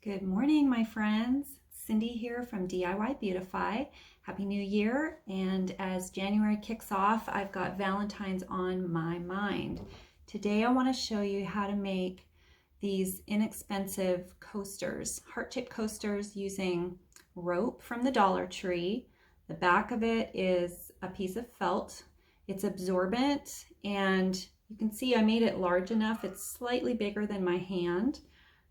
Good morning, my friends. Cindy here from DIY Beautify. Happy New Year. And as January kicks off, I've got Valentines on my mind. Today I want to show you how to make these inexpensive coasters, heart-shaped coasters using rope from the Dollar Tree. The back of it is a piece of felt. It's absorbent, and you can see I made it large enough. It's slightly bigger than my hand.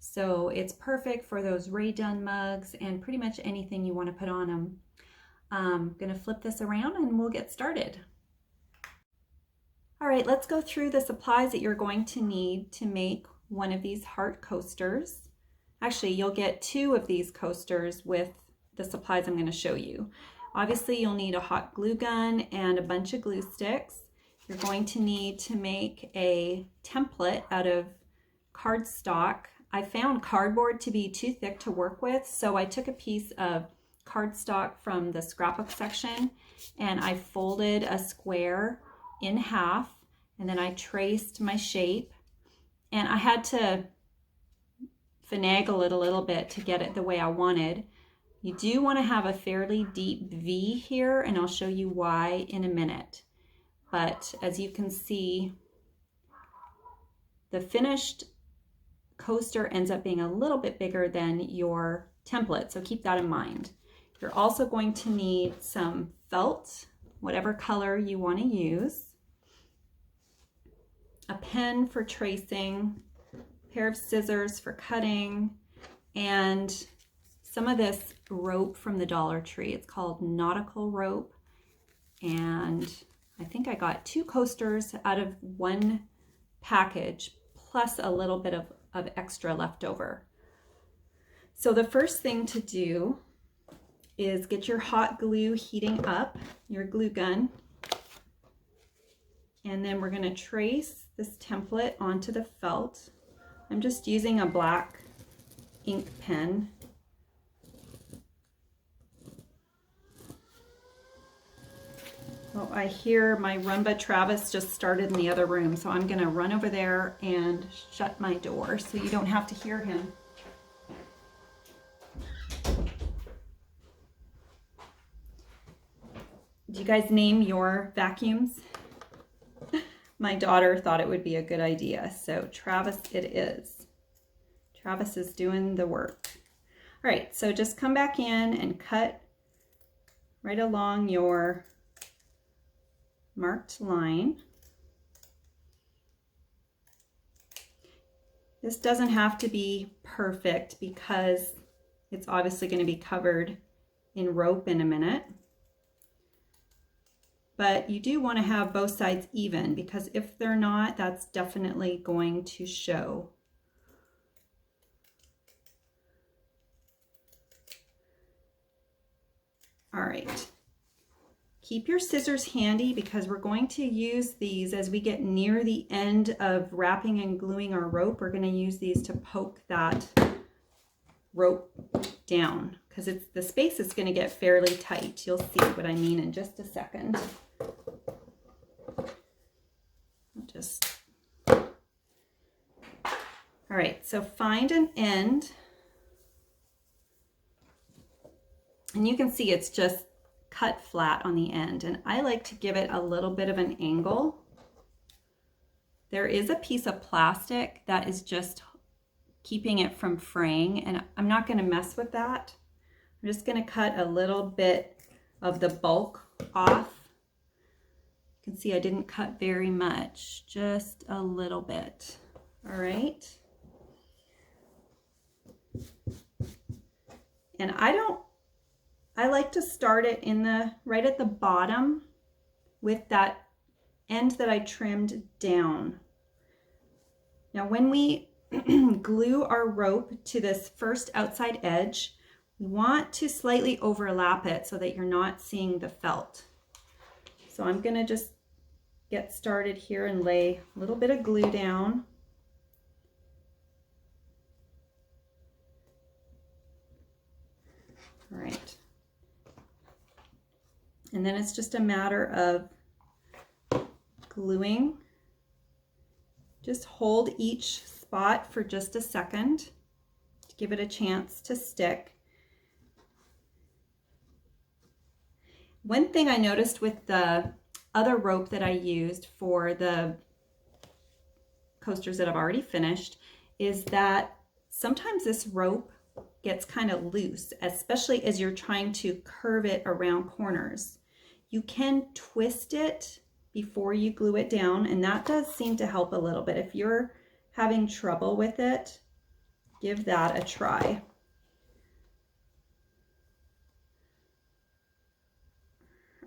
So it's perfect for those Ray Dunn mugs and pretty much anything you want to put on them. I'm going to flip this around and we'll get started. All right, let's go through the supplies that you're going to need to make one of these heart coasters. Actually, you'll get two of these coasters with the supplies I'm going to show you. Obviously, you'll need a hot glue gun and a bunch of glue sticks. You're going to need to make a template out of cardstock. I found cardboard to be too thick to work with, so I took a piece of cardstock from the scrapbook section and I folded a square in half, and then I traced my shape, and I had to finagle it a little bit to get it the way I wanted. You do want to have a fairly deep V here, and I'll show you why in a minute. But as you can see, the finished coaster ends up being a little bit bigger than your template, so keep that in mind. You're also going to need some felt, whatever color you want to use, a pen for tracing, a pair of scissors for cutting, and some of this rope from the Dollar Tree. It's called nautical rope, and I think I got 2 coasters out of one package, plus a little bit of extra left over. So the first thing to do is get your hot glue heating up, your glue gun, and then we're going to trace this template onto the felt. I'm just using a black ink pen. Oh, I hear my Rumba Travis just started in the other room, so I'm going to run over there and shut my door so you don't have to hear him. Do you guys name your vacuums? My daughter thought it would be a good idea, so Travis it is. Travis is doing the work. All right, so just come back in and cut right along your marked line. This doesn't have to be perfect because it's obviously going to be covered in rope in a minute. But you do want to have both sides even, because if they're not, that's definitely going to show. All right. Keep your scissors handy because we're going to use these as we get near the end of wrapping and gluing our rope. We're going to use these to poke that rope down because the space is going to get fairly tight. You'll see what I mean in just a second. All right, so find an end, and you can see it's just cut flat on the end, and I like to give it a little bit of an angle. There is a piece of plastic that is just keeping it from fraying, and I'm not going to mess with that. I'm just going to cut a little bit of the bulk off. You can see I didn't cut very much, just a little bit. All right. And I like to start it right at the bottom with that end that I trimmed down. Now when we glue our rope to this first outside edge, we want to slightly overlap it so that you're not seeing the felt. So I'm going to just get started here and lay a little bit of glue down. All right. And then it's just a matter of gluing. Just hold each spot for just a second to give it a chance to stick. One thing I noticed with the other rope that I used for the coasters that I've already finished is that sometimes this rope gets kind of loose, especially as you're trying to curve it around corners. You can twist it before you glue it down, and that does seem to help a little bit. If you're having trouble with it, give that a try.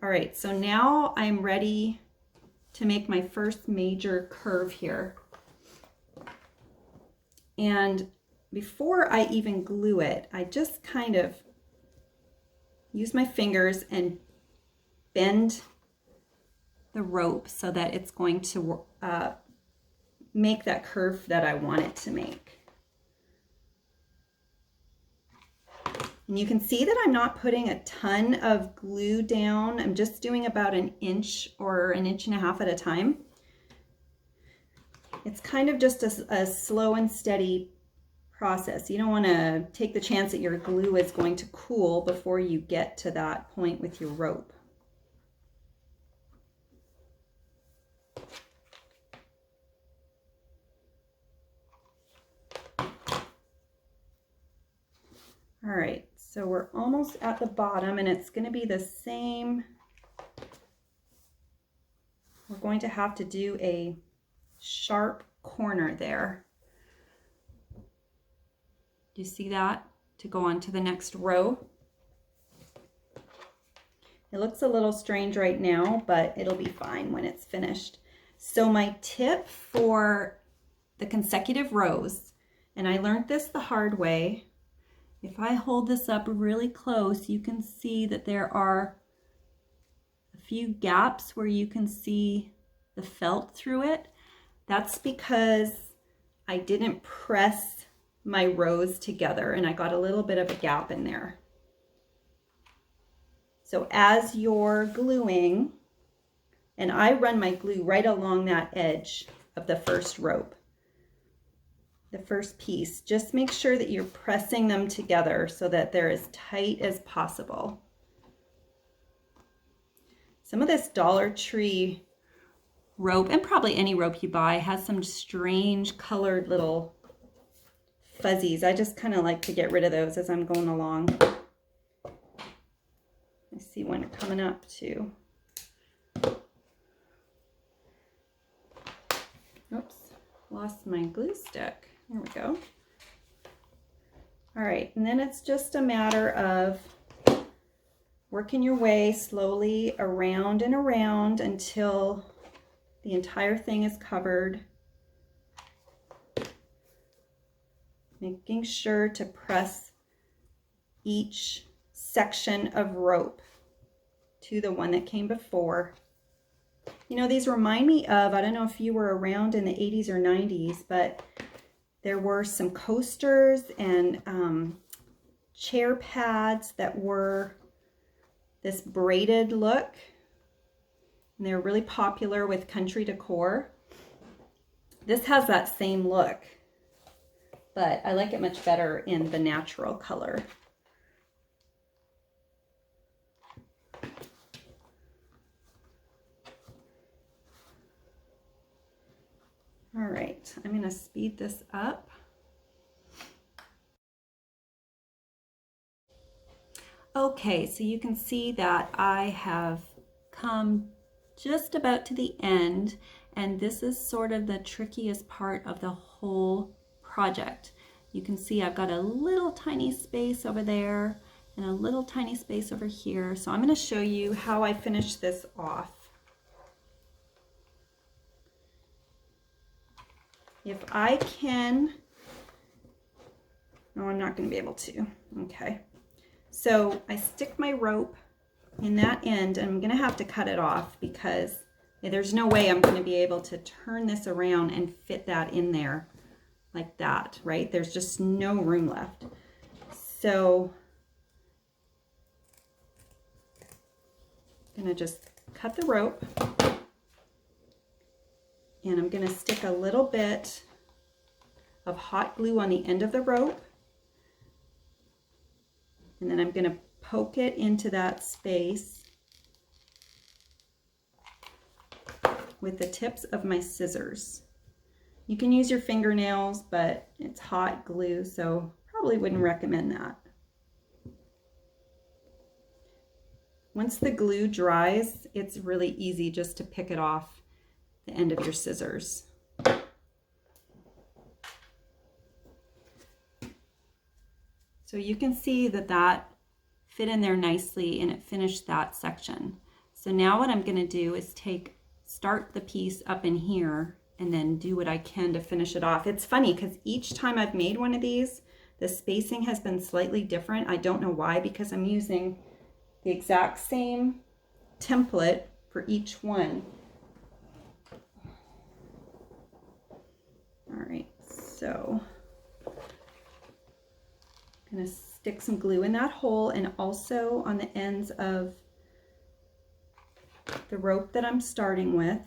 All right, so now I'm ready to make my first major curve here. And before I even glue it, I just kind of use my fingers and bend the rope so that it's going to make that curve that I want it to make. And you can see that I'm not putting a ton of glue down. I'm just doing about an inch or an inch and a half at a time. It's kind of just a slow and steady process. You don't want to take the chance that your glue is going to cool before you get to that point with your rope. All right, so we're almost at the bottom, and it's going to be the same. We're going to have to do a sharp corner there. Do you see that? To go on to the next row. It looks a little strange right now, but it'll be fine when it's finished. So my tip for the consecutive rows, and I learned this the hard way, if I hold this up really close, you can see that there are a few gaps where you can see the felt through it. That's because I didn't press my rows together and I got a little bit of a gap in there. So as you're gluing, and I run my glue right along that edge of the first rope, the first piece, just make sure that you're pressing them together so that they're as tight as possible. Some of this Dollar Tree rope, and probably any rope you buy, has some strange colored little fuzzies. I just kind of like to get rid of those as I'm going along. I see one coming up too. Oops, lost my glue stick. There we go. All right, and then it's just a matter of working your way slowly around and around until the entire thing is covered. Making sure to press each section of rope to the one that came before. You know, these remind me of, I don't know if you were around in the 80s or 90s, but there were some coasters and chair pads that were this braided look. And they were really popular with country decor. This has that same look, but I like it much better in the natural color. All right, I'm going to speed this up. Okay, so you can see that I have come just about to the end, and this is sort of the trickiest part of the whole project. You can see I've got a little tiny space over there and a little tiny space over here. So I'm going to show you how I finish this off. If I can, no, I'm not going to be able to. Okay. So I stick my rope in that end, and I'm going to have to cut it off because there's no way I'm going to be able to turn this around and fit that in there like that, right? There's just no room left. So I'm going to just cut the rope, and I'm going to stick a little bit of hot glue on the end of the rope And then I'm going to poke it into that space with the tips of my scissors. You can use your fingernails, but it's hot glue, so probably wouldn't recommend that. Once the glue dries, it's really easy just to pick it off the end of your scissors. So you can see that that fit in there nicely and it finished that section. So now what I'm going to do is start the piece up in here and then do what I can to finish it off. It's funny because each time I've made one of these, the spacing has been slightly different. I don't know why, because I'm using the exact same template for each one. All right, so I'm going to stick some glue in that hole and also on the ends of the rope that I'm starting with,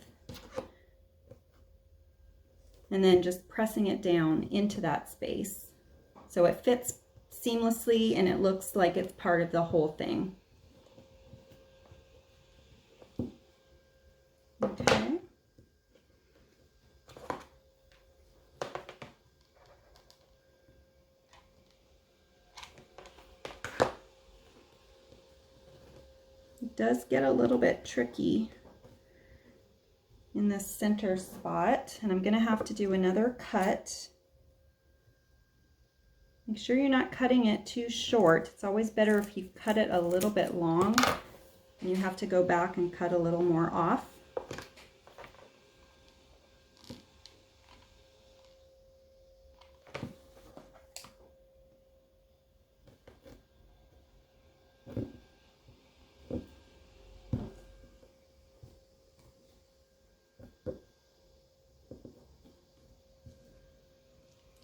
and then just pressing it down into that space so it fits seamlessly and it looks like it's part of the whole thing. Okay. It does get a little bit tricky in this center spot, and I'm going to have to do another cut. Make sure you're not cutting it too short. It's always better if you cut it a little bit long and you have to go back and cut a little more off.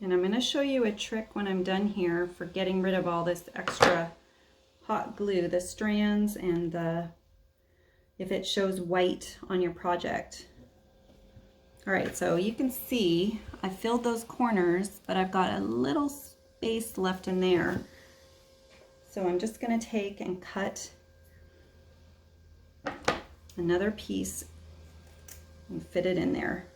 And I'm going to show you a trick when I'm done here for getting rid of all this extra hot glue, the strands and if it shows white on your project. All right, so you can see I filled those corners, but I've got a little space left in there. So I'm just going to take and cut another piece and fit it in there.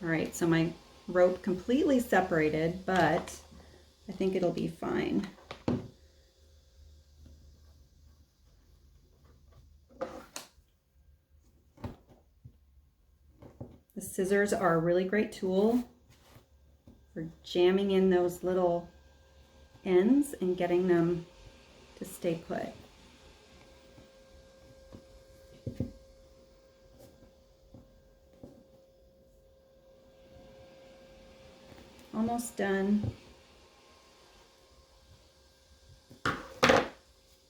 All right, so my rope completely separated, but I think it'll be fine. The scissors are a really great tool for jamming in those little ends and getting them to stay put. Almost done.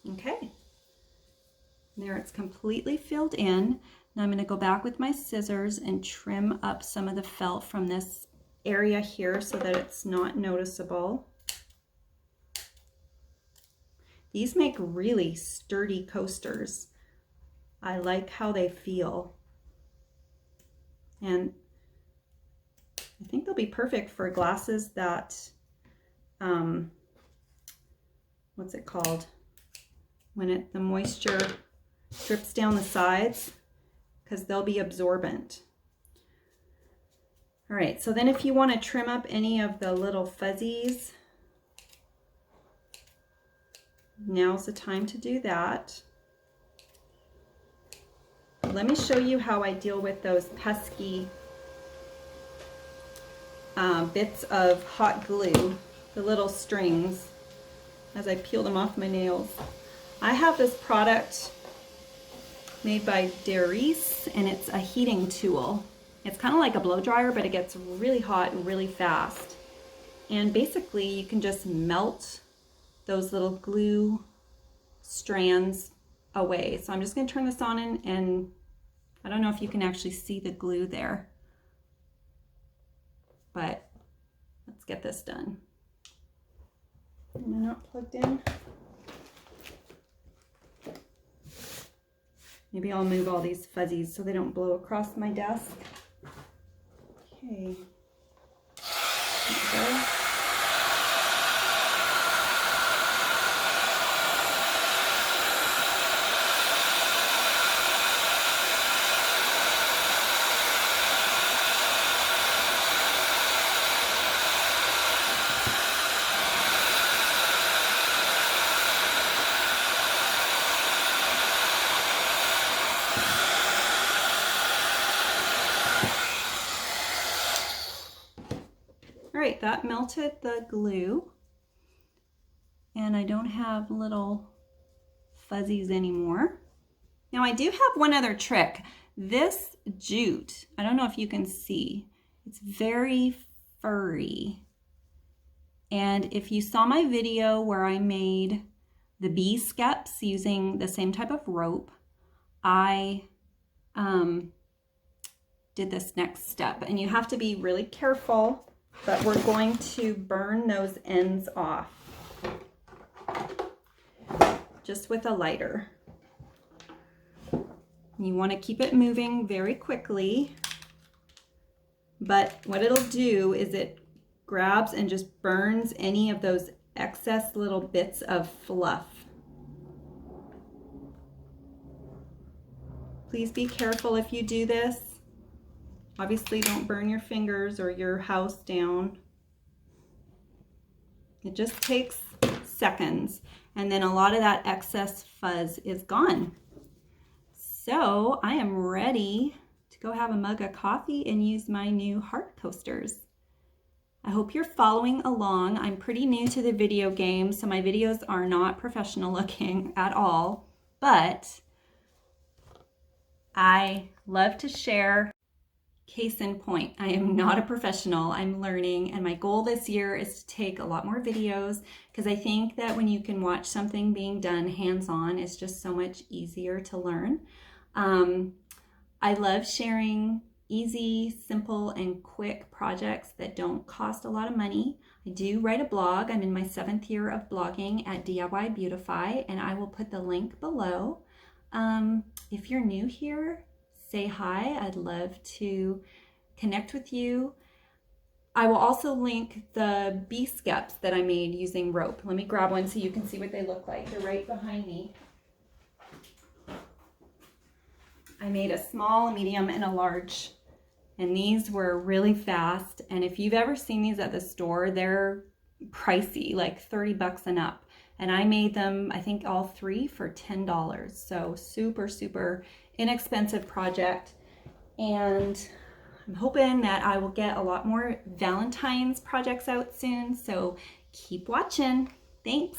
Okay. There, it's completely filled in. Now I'm going to go back with my scissors and trim up some of the felt from this area here so that it's not noticeable. These make really sturdy coasters. I like how they feel. And I think they'll be perfect for glasses that, what's it called? When the moisture drips down the sides, because they'll be absorbent. All right, so then if you want to trim up any of the little fuzzies, now's the time to do that. Let me show you how I deal with those pesky bits of hot glue, the little strings, as I peel them off my nails. I have this product made by Decor, and it's a heating tool. It's kind of like a blow dryer, but it gets really hot and really fast. And basically you can just melt those little glue strands away. So I'm just going to turn this on and I don't know if you can actually see the glue there, but let's get this done. Am I not plugged in? Maybe I'll move all these fuzzies so they don't blow across my desk. Okay. There we go. All right, that melted the glue, and I don't have little fuzzies anymore. Now I do have one other trick. This jute, I don't know if you can see, it's very furry. And if you saw my video where I made the bee skeps using the same type of rope, I did this next step. And you have to be really careful, but we're going to burn those ends off just with a lighter. You want to keep it moving very quickly, but what it'll do is it grabs and just burns any of those excess little bits of fluff. Please be careful if you do this. Obviously, don't burn your fingers or your house down. It just takes seconds, and then a lot of that excess fuzz is gone. So I am ready to go have a mug of coffee and use my new heart coasters. I hope you're following along. I'm pretty new to the video game, so my videos are not professional looking at all, but I love to share. Case in point, I am not a professional. I'm learning, and my goal this year is to take a lot more videos, because I think that when you can watch something being done hands-on, it's just so much easier to learn. I love sharing easy, simple, and quick projects that don't cost a lot of money. I do write a blog. I'm in my 7th year of blogging at DIY Beautify, and I will put the link below. If you're new here, say hi. I'd love to connect with you. I will also link the bee skeps that I made using rope. Let me grab one so you can see what they look like. They're right behind me. I made a small, a medium, and a large, and these were really fast. And if you've ever seen these at the store, they're pricey, like 30 bucks and up. And I made them, I think all 3 for $10. So super, super inexpensive project. And I'm hoping that I will get a lot more Valentine's projects out soon. So keep watching. Thanks.